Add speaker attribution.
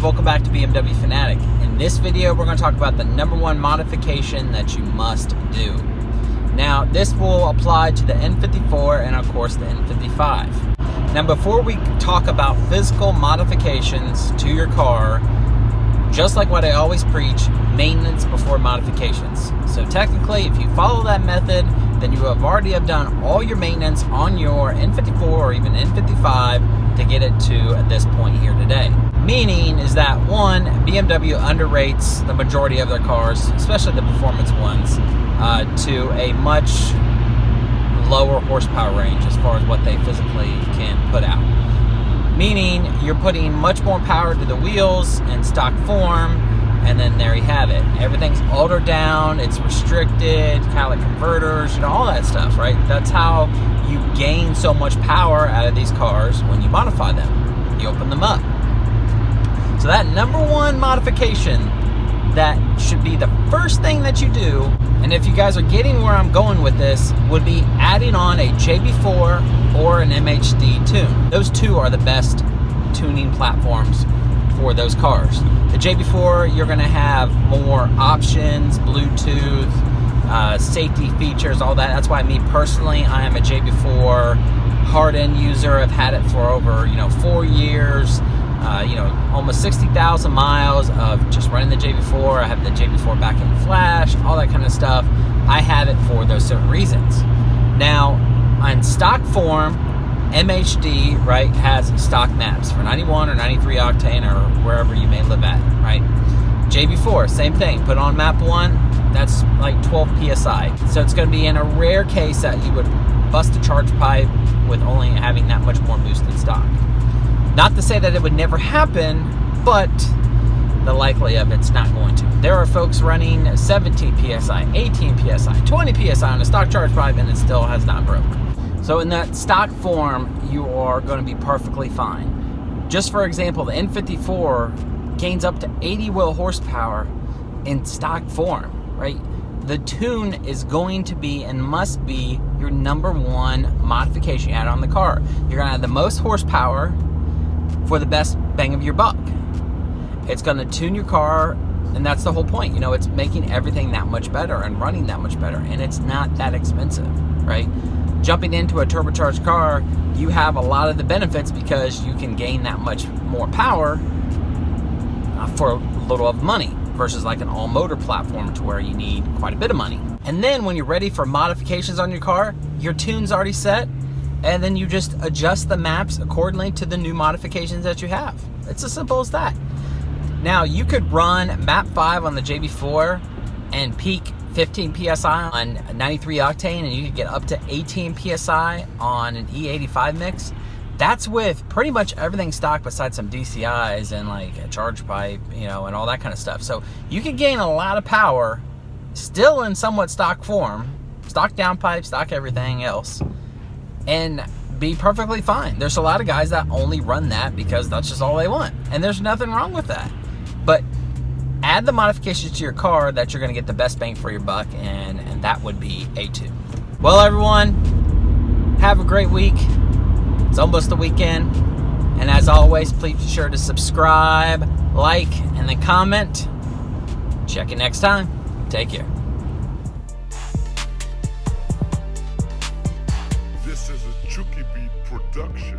Speaker 1: welcome back to BMW Fanatic. In this video, we're going to talk about the #1 modification that you must do. Now, this will apply to the N54 and of course the N55. Now, before we talk about physical modifications to your car, just like what I always preach, maintenance before modifications. So technically, if you follow that method, then you already have done all your maintenance on your N54 or even N55 to get it to this point here today. Meaning is that, one, BMW underrates the majority of their cars, especially the performance ones, to a much lower horsepower range as far as what they physically can put out. Meaning you're putting much more power to the wheels in stock form, and then there you have it. Everything's altered down, it's restricted, kind of like converters, all that stuff, right? That's how you gain so much power out of these cars when you modify them. You open them up. So that #1 modification, that should be the first thing that you do, and if you guys are getting where I'm going with this, would be adding on a JB4 or an MHD tune. Those two are the best tuning platforms for those cars. The JB4, you're going to have more options, Bluetooth, safety features, all that. That's why me personally, I am a JB4 hard-end user. I've had it for over 4 years. Almost 60,000 miles of just running the JB4. I have the JB4 back-end flash, all that kind of stuff. I have it for those certain reasons. Now, on stock form, MHD, right, has stock maps for 91 or 93 octane or wherever you may live at, right? JB4, same thing. Put on map 1, that's like 12 PSI. So it's going to be in a rare case that you would bust a charge pipe with only having that much more boost in stock. Not to say that it would never happen, but the likely of it's not going to. There are folks running 17 PSI, 18 PSI, 20 PSI on a stock charge pipe and it still has not broke. So in that stock form, you are going to be perfectly fine. Just for example, the N54 gains up to 80 wheel horsepower in stock form, right? The tune is going to be and must be your #1 modification you add on the car. You're going to have the most horsepower for the best bang of your buck. It's going to tune your car, and that's the whole point. It's making everything that much better and running that much better, and it's not that expensive, right? Jumping into a turbocharged car, you have a lot of the benefits because you can gain that much more power for a little of money versus like an all-motor platform to where you need quite a bit of money. And then when you're ready for modifications on your car, your tune's already set, and then you just adjust the maps accordingly to the new modifications that you have. It's as simple as that. Now, you could run map 5 on the JB4 and peak 15 PSI on 93 octane, and you could get up to 18 PSI on an E85 mix. That's with pretty much everything stock besides some DCIs and like a charge pipe, and all that kind of stuff. So you can gain a lot of power still in somewhat stock form, stock downpipe, stock everything else, and be perfectly fine. There's a lot of guys that only run that because that's just all they want, and there's nothing wrong with that. But add the modifications to your car that you're going to get the best bang for your buck, and that would be a tune. Well, everyone, have a great week. It's almost the weekend, and as always, please be sure to subscribe, like, and then comment. Check you next time. Take care.
Speaker 2: This is a Chuki Beat production.